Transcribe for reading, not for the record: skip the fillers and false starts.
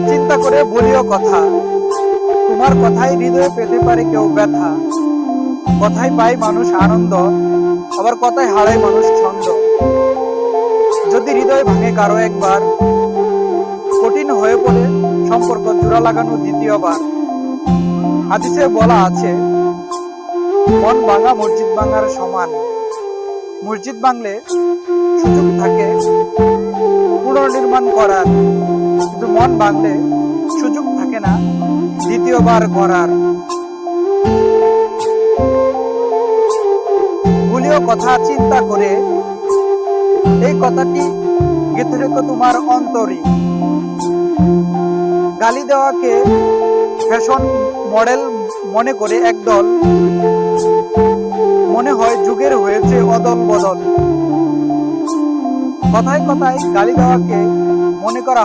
চিন্তা করে বলিও কথা, তোমার কথাই হৃদয়ে পেতে পারে কেউ ব্যথা। কথায় পায় মানুষ আনন্দ, আবার কথায় হারায় মানুষ ছন্দ। যদি হৃদয় ভাঙে কারো একবার, কঠিন হয়ে পড়ে সম্পর্ক জোড়া লাগানো দ্বিতীয়বার। হাদিসে বলা আছে, মন ভাঙা মসজিদ ভাঙার সমান। মসজিদ ভাঙলে সুযোগ থাকে পুনর্নির্মাণ করার, কিন্তু মন ভাঙলে সুযোগ থাকে না দ্বিতীয়বার গড়ার। ভুলিও কথা চিন্তা করে, এই কথাটি গেঁথে রেখো তোমার অন্তরে। গালি দেওয়াকে ফ্যাশন মডেল মনে করে একদল, মনে হয় যুগের হয়েছে অদল বদল। কথায় কথায় গালি দেওয়াকে মনে করা